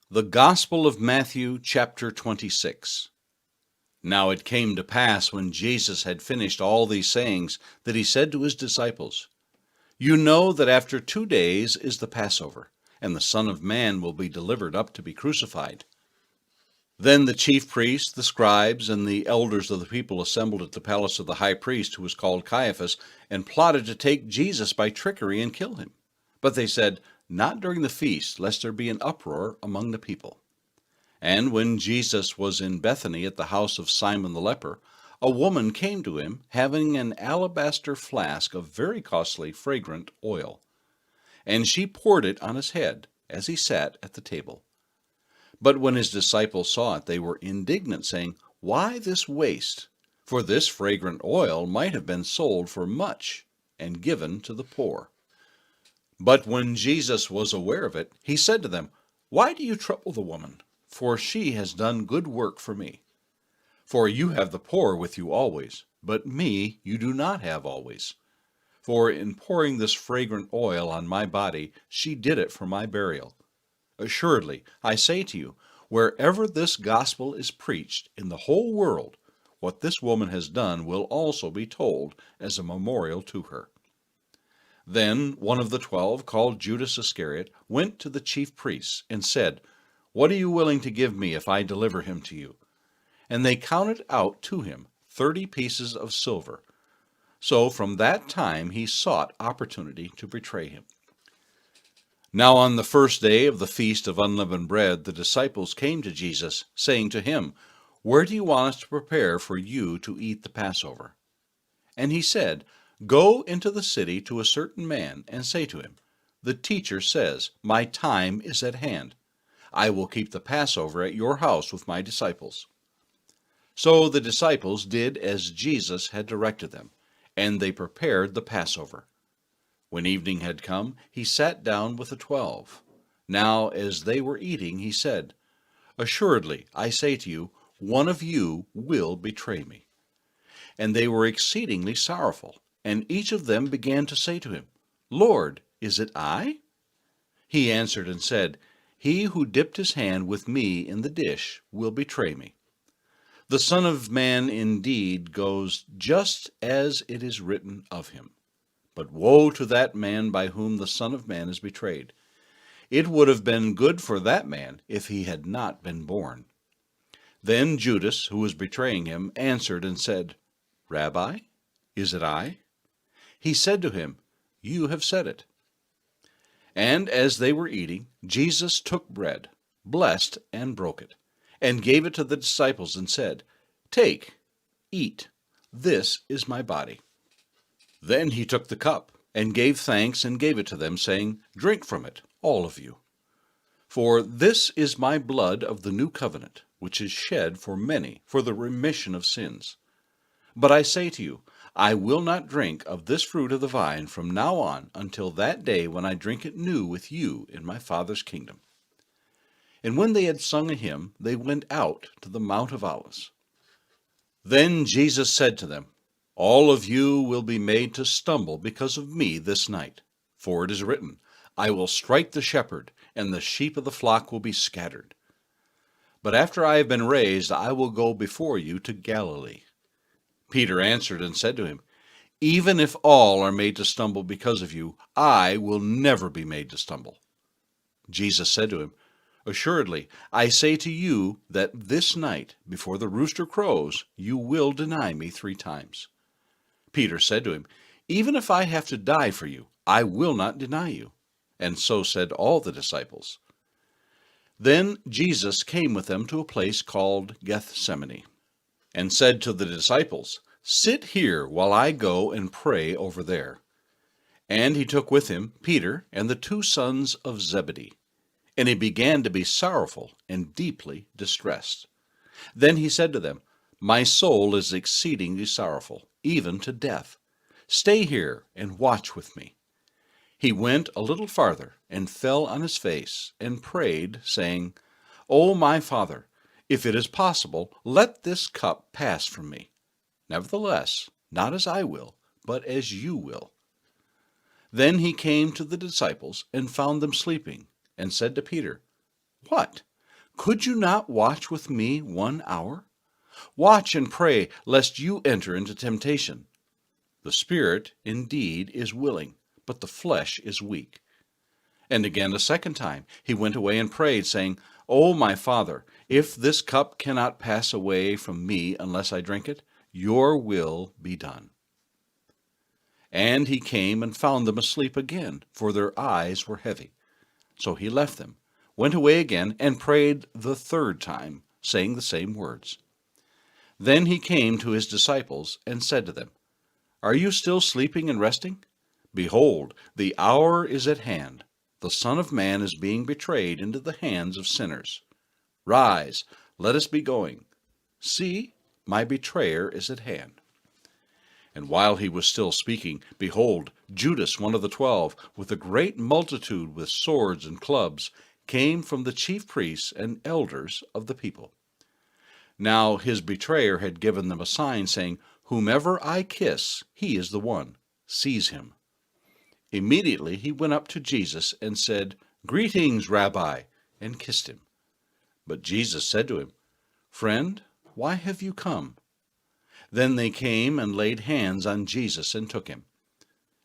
The Gospel of Matthew, chapter 26. Now it came to pass, when Jesus had finished all these sayings, that he said to his disciples, You know that after 2 days is the Passover, and the Son of Man will be delivered up to be crucified. Then the chief priests, the scribes, and the elders of the people assembled at the palace of the high priest, who was called Caiaphas, and plotted to take Jesus by trickery and kill him. But they said, Not during the feast, lest there be an uproar among the people. And when Jesus was in Bethany at the house of Simon the leper, a woman came to him, having an alabaster flask of very costly fragrant oil. And she poured it on his head, as he sat at the table. But when his disciples saw it, they were indignant, saying, Why this waste? For this fragrant oil might have been sold for much, and given to the poor. But when Jesus was aware of it, he said to them, Why do you trouble the woman? For she has done good work for me. For you have the poor with you always, but me you do not have always. For in pouring this fragrant oil on my body, she did it for my burial. Assuredly, I say to you, wherever this gospel is preached in the whole world, what this woman has done will also be told as a memorial to her. Then one of the 12, called Judas Iscariot, went to the chief priests and said, What are you willing to give me if I deliver him to you? And they counted out to him 30 pieces of silver. So from that time he sought opportunity to betray him. Now on the first day of the feast of unleavened bread, the disciples came to Jesus, saying to him, Where do you want us to prepare for you to eat the Passover? And he said, Go into the city to a certain man, and say to him, The teacher says, My time is at hand. I will keep the Passover at your house with my disciples. So the disciples did as Jesus had directed them, and they prepared the Passover. When evening had come, he sat down with the 12. Now as they were eating, he said, Assuredly, I say to you, one of you will betray me. And they were exceedingly sorrowful. And each of them began to say to him, Lord, is it I? He answered and said, He who dipped his hand with me in the dish will betray me. The Son of Man indeed goes just as it is written of him. But woe to that man by whom the Son of Man is betrayed. It would have been good for that man if he had not been born. Then Judas, who was betraying him, answered and said, Rabbi, is it I? He said to him, You have said it. And as they were eating, Jesus took bread, blessed and broke it, and gave it to the disciples and said, Take, eat, this is my body. Then he took the cup, and gave thanks, and gave it to them, saying, Drink from it, all of you. For this is my blood of the new covenant, which is shed for many for the remission of sins. But I say to you, I will not drink of this fruit of the vine from now on until that day when I drink it new with you in my Father's kingdom. And when they had sung a hymn, they went out to the Mount of Olives. Then Jesus said to them, All of you will be made to stumble because of me this night. For it is written, I will strike the shepherd, and the sheep of the flock will be scattered. But after I have been raised, I will go before you to Galilee. Peter answered and said to him, Even if all are made to stumble because of you, I will never be made to stumble. Jesus said to him, Assuredly, I say to you that this night, before the rooster crows, you will deny me 3 times. Peter said to him, Even if I have to die for you, I will not deny you. And so said all the disciples. Then Jesus came with them to a place called Gethsemane, and said to the disciples, Sit here while I go and pray over there. And he took with him Peter and the 2 sons of Zebedee. And he began to be sorrowful and deeply distressed. Then he said to them, My soul is exceedingly sorrowful, even to death. Stay here and watch with me. He went a little farther and fell on his face and prayed, saying, O my Father, if it is possible, let this cup pass from me. Nevertheless, not as I will, but as you will. Then he came to the disciples and found them sleeping, and said to Peter, What? Could you not watch with me 1 hour? Watch and pray, lest you enter into temptation. The spirit indeed is willing, but the flesh is weak." And again a second time he went away and prayed, saying, "O my Father, if this cup cannot pass away from me unless I drink it, your will be done." And he came and found them asleep again, for their eyes were heavy. So he left them, went away again, and prayed the third time, saying the same words. Then he came to his disciples and said to them, "Are you still sleeping and resting? Behold, the hour is at hand. The Son of Man is being betrayed into the hands of sinners. Rise, let us be going. See, my betrayer is at hand." And while he was still speaking, behold, Judas, one of the 12, with a great multitude with swords and clubs, came from the chief priests and elders of the people. Now his betrayer had given them a sign, saying, "Whomever I kiss, he is the one. Seize him." Immediately he went up to Jesus and said, "Greetings, Rabbi," and kissed him. But Jesus said to him, "Friend, why have you come?" Then they came and laid hands on Jesus and took him.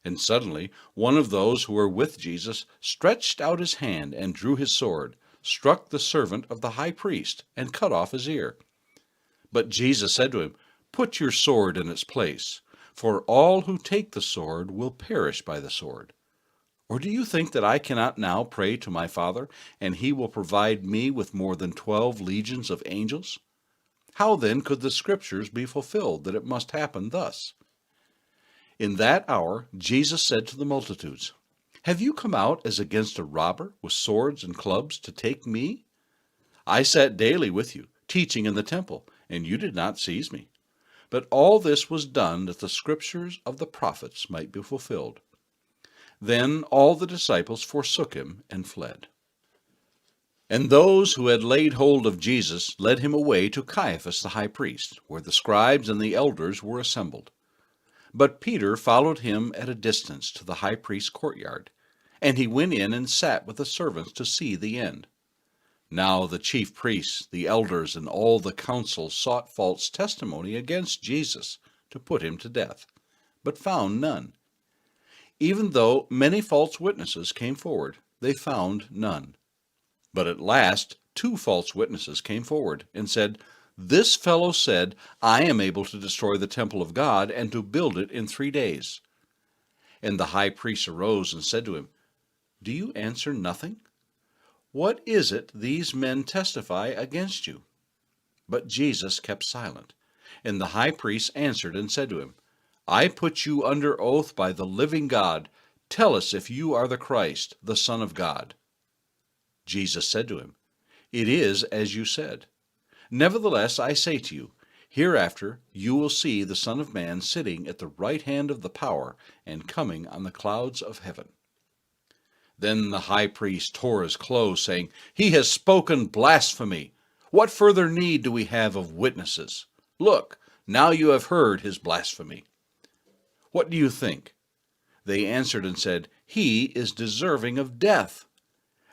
And suddenly one of those who were with Jesus stretched out his hand and drew his sword, struck the servant of the high priest, and cut off his ear. But Jesus said to him, "Put your sword in its place, for all who take the sword will perish by the sword. Or do you think that I cannot now pray to my Father, and he will provide me with more than 12 legions of angels? How then could the Scriptures be fulfilled that it must happen thus?" In that hour Jesus said to the multitudes, "Have you come out as against a robber with swords and clubs to take me? I sat daily with you, teaching in the temple, and you did not seize me. But all this was done that the Scriptures of the prophets might be fulfilled." Then all the disciples forsook him and fled. And those who had laid hold of Jesus led him away to Caiaphas the high priest, where the scribes and the elders were assembled. But Peter followed him at a distance to the high priest's courtyard, and he went in and sat with the servants to see the end. Now the chief priests, the elders, and all the council sought false testimony against Jesus to put him to death, but found none. Even though many false witnesses came forward, they found none. But at last 2 false witnesses came forward and said, "This fellow said, 'I am able to destroy the temple of God and to build it in 3 days.'" And the high priest arose and said to him, "Do you answer nothing? What is it these men testify against you?" But Jesus kept silent. And the high priest answered and said to him, "I put you under oath by the living God. Tell us if you are the Christ, the Son of God." Jesus said to him, "It is as you said. Nevertheless, I say to you, hereafter you will see the Son of Man sitting at the right hand of the power and coming on the clouds of heaven." Then the high priest tore his clothes, saying, "He has spoken blasphemy. What further need do we have of witnesses? Look, now you have heard his blasphemy. What do you think?" They answered and said, "He is deserving of death."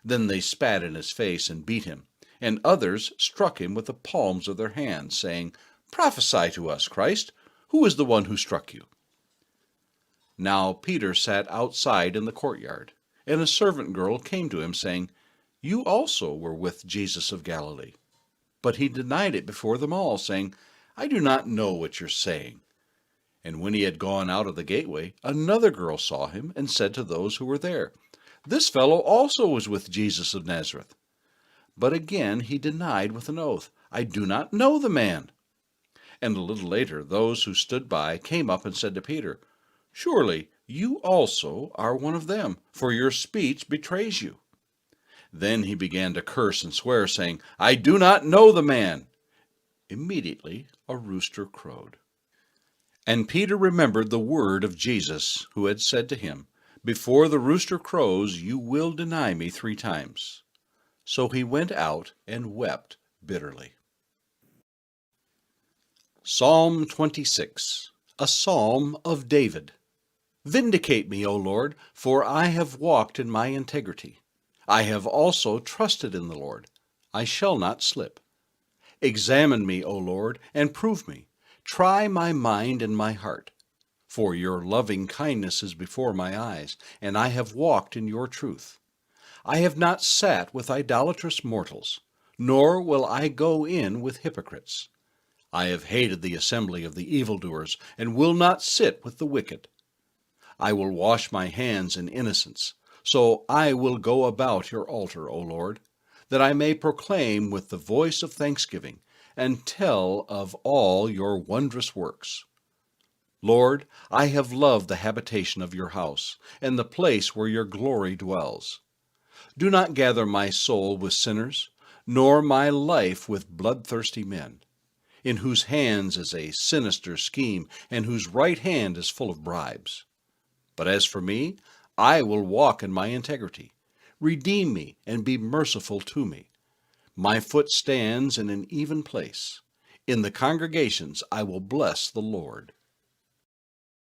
Then they spat in his face and beat him, and others struck him with the palms of their hands, saying, "Prophesy to us, Christ, who is the one who struck you?" Now Peter sat outside in the courtyard, and a servant girl came to him, saying, "You also were with Jesus of Galilee." But he denied it before them all, saying, "I do not know what you're saying." And when he had gone out of the gateway, another girl saw him and said to those who were there, "This fellow also was with Jesus of Nazareth." But again he denied with an oath, "I do not know the man." And a little later those who stood by came up and said to Peter, "Surely you also are one of them, for your speech betrays you." Then he began to curse and swear, saying, "I do not know the man." Immediately a rooster crowed. And Peter remembered the word of Jesus, who had said to him, "Before the rooster crows, you will deny me 3 times." So he went out and wept bitterly. Psalm 26, a psalm of David. Vindicate me, O Lord, for I have walked in my integrity. I have also trusted in the Lord. I shall not slip. Examine me, O Lord, and prove me. Try my mind and my heart. For your loving kindness is before my eyes, and I have walked in your truth. I have not sat with idolatrous mortals, nor will I go in with hypocrites. I have hated the assembly of the evildoers, and will not sit with the wicked. I will wash my hands in innocence, so I will go about your altar, O Lord, that I may proclaim with the voice of thanksgiving, and tell of all your wondrous works. Lord, I have loved the habitation of your house, and the place where your glory dwells. Do not gather my soul with sinners, nor my life with bloodthirsty men, in whose hands is a sinister scheme, and whose right hand is full of bribes. But as for me, I will walk in my integrity. Redeem me and be merciful to me. My foot stands in an even place. In the congregations I will bless the Lord.